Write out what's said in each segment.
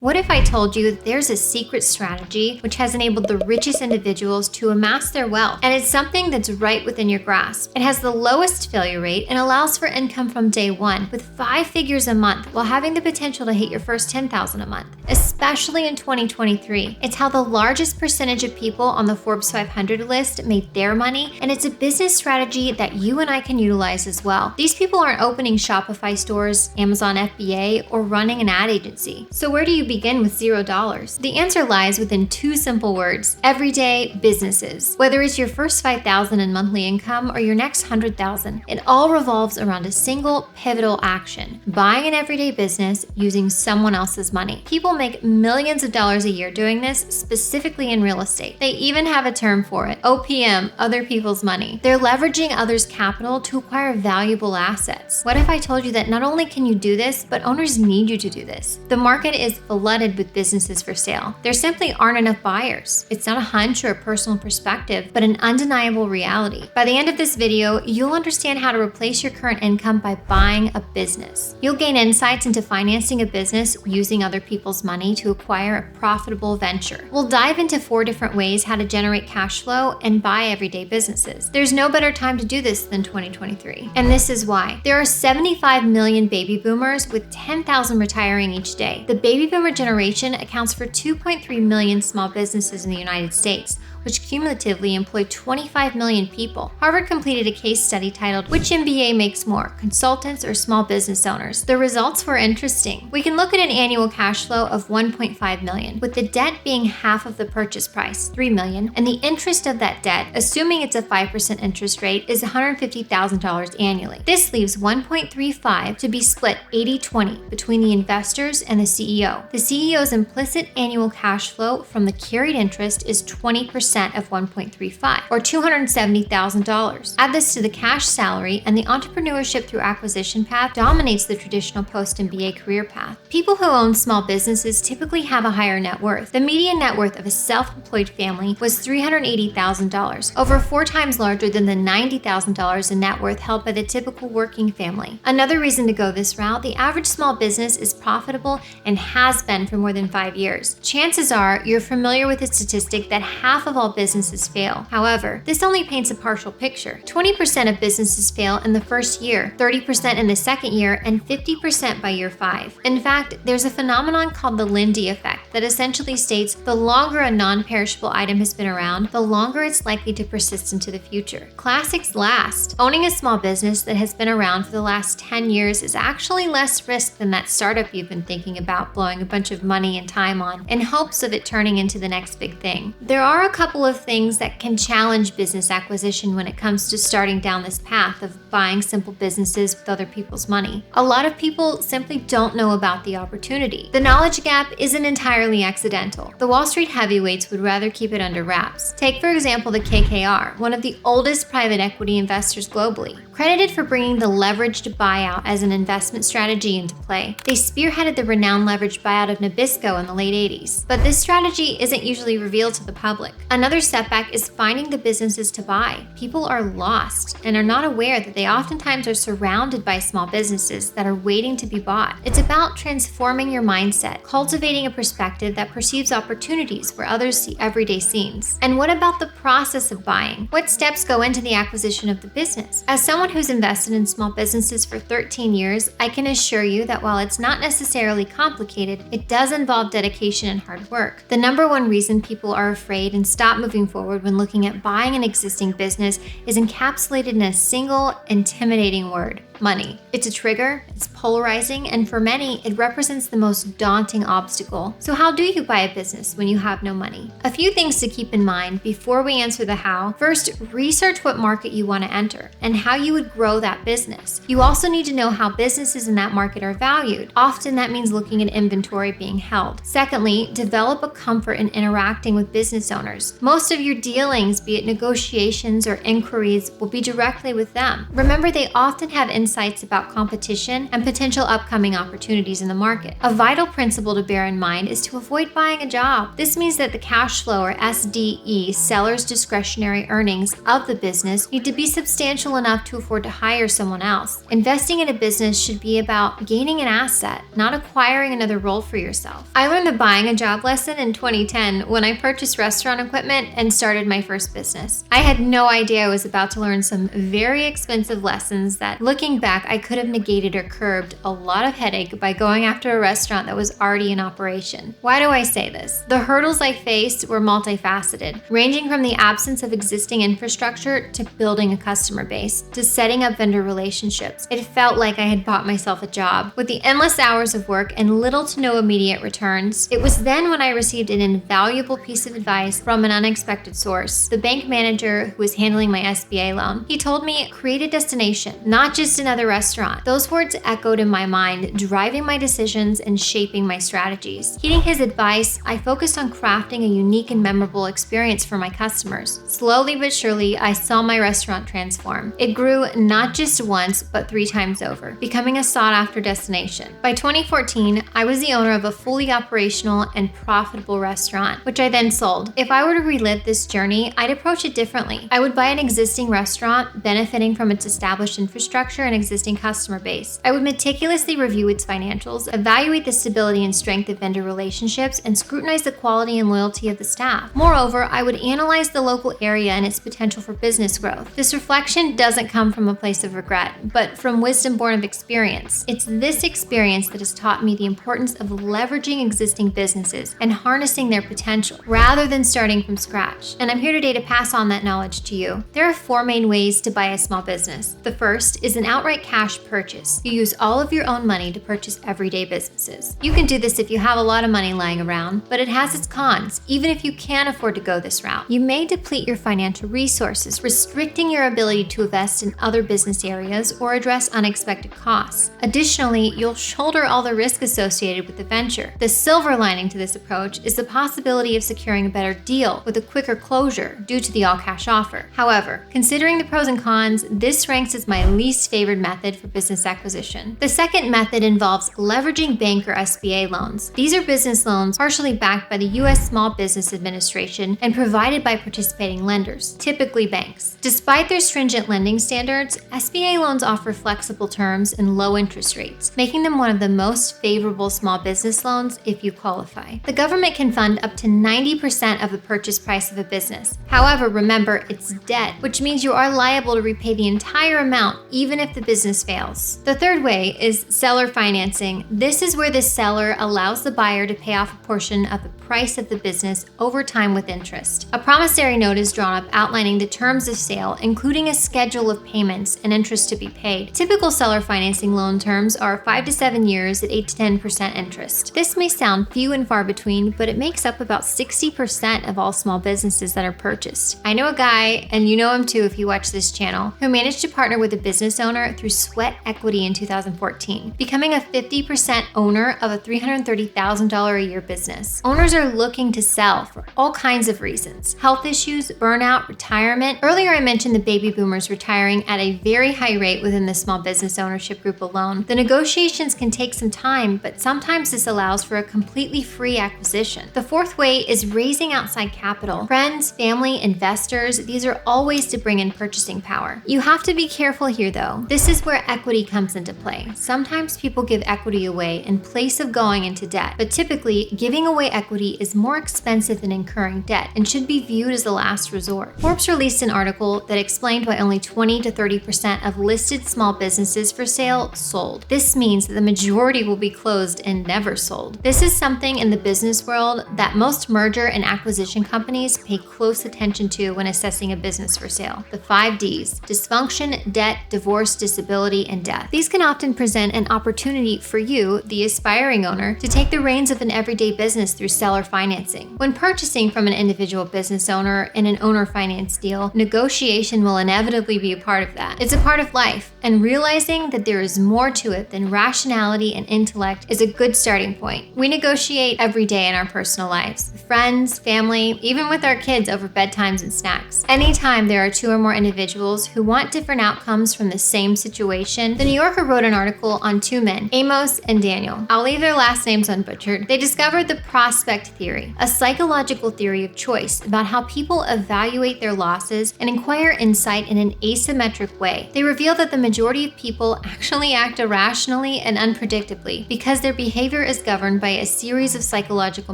What if I told you that there's a secret strategy which has enabled the richest individuals to amass their wealth, and it's something that's right within your grasp? It has the lowest failure rate and allows for income from day one with 5 figures a month while having the potential to hit your first $10,000 a month, especially in 2023. It's how the largest percentage of people on the Forbes 500 list made their money, and it's a business strategy that you and I can utilize as well. These people aren't opening Shopify stores, Amazon FBA, or running an ad agency. So where do you begin with $0? The answer lies within 2 simple words: everyday businesses. Whether it's your first $5,000 in monthly income or your next $100,000, it all revolves around a single pivotal action: buying an everyday business using someone else's money. People make millions of dollars a year doing this, specifically in real estate. They even have a term for it: OPM, other people's money. They're leveraging others' capital to acquire valuable assets. What if I told you that not only can you do this, but owners need you to do this? The market is flooded with businesses for sale. There simply aren't enough buyers. It's not a hunch or a personal perspective, but an undeniable reality. By the end of this video, you'll understand how to replace your current income by buying a business. You'll gain insights into financing a business using other people's money to acquire a profitable venture. We'll dive into 4 different ways how to generate cash flow and buy everyday businesses. There's no better time to do this than 2023. And this is why. There are 75 million baby boomers with 10,000 retiring each day. The baby boomer generation accounts for 2.3 million small businesses in the United States, which cumulatively employ 25 million people. Harvard completed a case study titled "Which MBA Makes More, Consultants or Small Business Owners?" The results were interesting. We can look at an annual cash flow of $1.5 million, with the debt being half of the purchase price, $3 million, and the interest of that debt, assuming it's a 5% interest rate, is $150,000 annually. This leaves $1.35 to be split 80-20 between the investors and the CEO. The CEO's implicit annual cash flow from the carried interest is 20% of 1.35, or $270,000. Add this to the cash salary, and the entrepreneurship through acquisition path dominates the traditional post-MBA career path. People who own small businesses typically have a higher net worth. The median net worth of a self-employed family was $380,000, over 4 times larger than the $90,000 in net worth held by the typical working family. Another reason to go this route: the average small business is profitable and has been for more than 5 years. Chances are you're familiar with the statistic that half of all businesses fail. However, this only paints a partial picture. 20% of businesses fail in the first year, 30% in the second year, and 50% by year 5. In fact, there's a phenomenon called the Lindy effect that essentially states the longer a non-perishable item has been around, the longer it's likely to persist into the future. Classics last. Owning a small business that has been around for the last 10 years is actually less risk than that startup you've been thinking about blowing a bunch of money and time on in hopes of it turning into the next big thing. There are a couple of things that can challenge business acquisition when it comes to starting down this path of buying simple businesses with other people's money. A lot of people simply don't know about the opportunity. The knowledge gap isn't entirely accidental. The Wall Street heavyweights would rather keep it under wraps. Take, for example, the KKR, one of the oldest private equity investors globally. Credited for bringing the leveraged buyout as an investment strategy into play, they spearheaded the renowned leveraged buyout of Nabisco in the late 80s. But this strategy isn't usually revealed to the public. Another setback is finding the businesses to buy. People are lost and are not aware that they oftentimes are surrounded by small businesses that are waiting to be bought. It's about transforming your mindset, cultivating a perspective that perceives opportunities where others see everyday scenes. And what about the process of buying? What steps go into the acquisition of the business? As someone who's invested in small businesses for 13 years, I can assure you that while it's not necessarily complicated, it does involve dedication and hard work. The number one reason people are afraid and stop moving forward when looking at buying an existing business is encapsulated in a single, intimidating word: money. It's a trigger, it's polarizing, and for many, it represents the most daunting obstacle. So how do you buy a business when you have no money? A few things to keep in mind before we answer the how. First, research what market you want to enter and how you would grow that business. You also need to know how businesses in that market are valued. Often that means looking at inventory being held. Secondly, develop a comfort in interacting with business owners. Most of your dealings, be it negotiations or inquiries, will be directly with them. Remember, they often have insights insights about competition and potential upcoming opportunities in the market. A vital principle to bear in mind is to avoid buying a job. This means that the cash flow, or SDE, seller's discretionary earnings of the business, need to be substantial enough to afford to hire someone else. Investing in a business should be about gaining an asset, not acquiring another role for yourself. I learned the buying a job lesson in 2010 when I purchased restaurant equipment and started my first business. I had no idea I was about to learn some very expensive lessons that, looking back, I could have negated or curbed a lot of headache by going after a restaurant that was already in operation. Why do I say this? The hurdles I faced were multifaceted, ranging from the absence of existing infrastructure to building a customer base to setting up vendor relationships. It felt like I had bought myself a job. With the endless hours of work and little to no immediate returns, it was then when I received an invaluable piece of advice from an unexpected source. The bank manager who was handling my SBA loan. He told me, create a destination, not just another restaurant. Those words echoed in my mind, driving my decisions and shaping my strategies. Heeding his advice, I focused on crafting a unique and memorable experience for my customers. Slowly but surely, I saw my restaurant transform. It grew not just once, but 3 times over, becoming a sought-after destination. By 2014, I was the owner of a fully operational and profitable restaurant, which I then sold. If I were to relive this journey, I'd approach it differently. I would buy an existing restaurant, benefiting from its established infrastructure and existing customer base. I would meticulously review its financials, evaluate the stability and strength of vendor relationships, and scrutinize the quality and loyalty of the staff. Moreover, I would analyze the local area and its potential for business growth. This reflection doesn't come from a place of regret, but from wisdom born of experience. It's this experience that has taught me the importance of leveraging existing businesses and harnessing their potential, rather than starting from scratch. And I'm here today to pass on that knowledge to you. There are 4 main ways to buy a small business. The first is an outright cash purchase. You use all of your own money to purchase everyday businesses. You can do this if you have a lot of money lying around, but it has its cons. Even if you can afford to go this route, you may deplete your financial resources, restricting your ability to invest in other business areas or address unexpected costs. Additionally, you'll shoulder all the risk associated with the venture. The silver lining to this approach is the possibility of securing a better deal with a quicker closure due to the all-cash offer. However, considering the pros and cons, this ranks as my least favored method for business acquisition. The second method involves leveraging bank or SBA loans. These are business loans partially backed by the U.S. Small Business Administration and provided by participating lenders, typically banks. Despite their stringent lending standards, SBA loans offer flexible terms and low interest rates, making them one of the most favorable small business loans if you qualify. The government can fund up to 90% of the purchase price of a business. However, remember, it's debt, which means you are liable to repay the entire amount even if the business fails. The third way is seller financing. This is where the seller allows the buyer to pay off a portion of the price of the business over time with interest. A promissory note is drawn up outlining the terms of sale, including a schedule of payments and interest to be paid. Typical seller financing loan terms are 5 to 7 years at 8 to 10% interest. This may sound few and far between, but it makes up about 60% of all small businesses that are purchased. I know a guy, and you know him too if you watch this channel, who managed to partner with a business owner through sweat equity in 2014, becoming a 50% owner of a $330,000 a year business. Owners are looking to sell for all kinds of reasons: health issues, burnout, retirement. Earlier I mentioned the baby boomers retiring at a very high rate within the small business ownership group alone. The negotiations can take some time, but sometimes this allows for a completely free acquisition. The fourth way is raising outside capital. Friends, family, investors, these are all ways to bring in purchasing power. You have to be careful here though. This is where equity comes into play. Sometimes people give equity away in place of going into debt, but typically giving away equity is more expensive than incurring debt and should be viewed as a last resort. Forbes released an article that explained why only 20 to 30% of listed small businesses for sale sold. This means that the majority will be closed and never sold. This is something in the business world that most merger and acquisition companies pay close attention to when assessing a business for sale. The 5 Ds: dysfunction, debt, divorce, disability, and death. These can often present an opportunity for you, the aspiring owner, to take the reins of an everyday business through seller financing. When purchasing from an individual business owner in an owner finance deal, negotiation will inevitably be a part of that. It's a part of life, and realizing that there is more to it than rationality and intellect is a good starting point. We negotiate every day in our personal lives, with friends, family, even with our kids over bedtimes and snacks. Anytime there are 2 or more individuals who want different outcomes from the same situation, the New Yorker wrote an article on two men, Amos and Daniel. I'll leave their last names unbutchered. They discovered the prospect theory, a psychological theory of choice about how people evaluate their losses and acquire insight in an asymmetric way. They reveal that the majority of people actually act irrationally and unpredictably because their behavior is governed by a series of psychological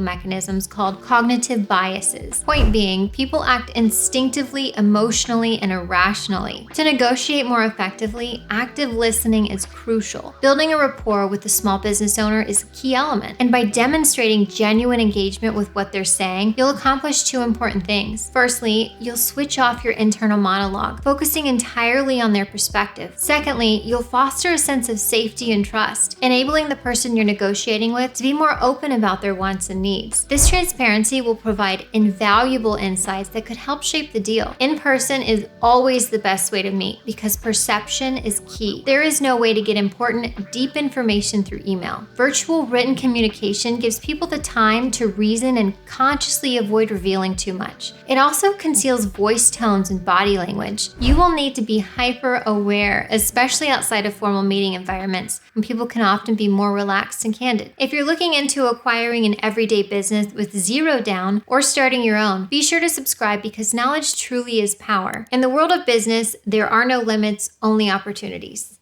mechanisms called cognitive biases. Point being, people act instinctively, emotionally, and irrationally. To negotiate more effectively, active listening is crucial. Building a rapport with the small business owner is a key element, and by demonstrating genuine engagement with what they're saying, you'll accomplish two important things. Firstly, you'll switch off your internal monologue, focusing entirely on their perspective. Secondly, you'll foster a sense of safety and trust, enabling the person you're negotiating with to be more open about their wants and needs. This transparency will provide invaluable insights that could help shape the deal. In person is always the best way to meet because perception is key. There is no way to get important, deep information through email. Virtual written communication gives people the time to reason and consciously avoid revealing too much. It also conceals voice tones and body language. You will need to be hyper aware, especially outside of formal meeting environments, when people can often be more relaxed and candid. If you're looking into acquiring an everyday business with zero down or starting your own, be sure to subscribe because knowledge truly is power. In the world of business, there are no limits, only opportunities.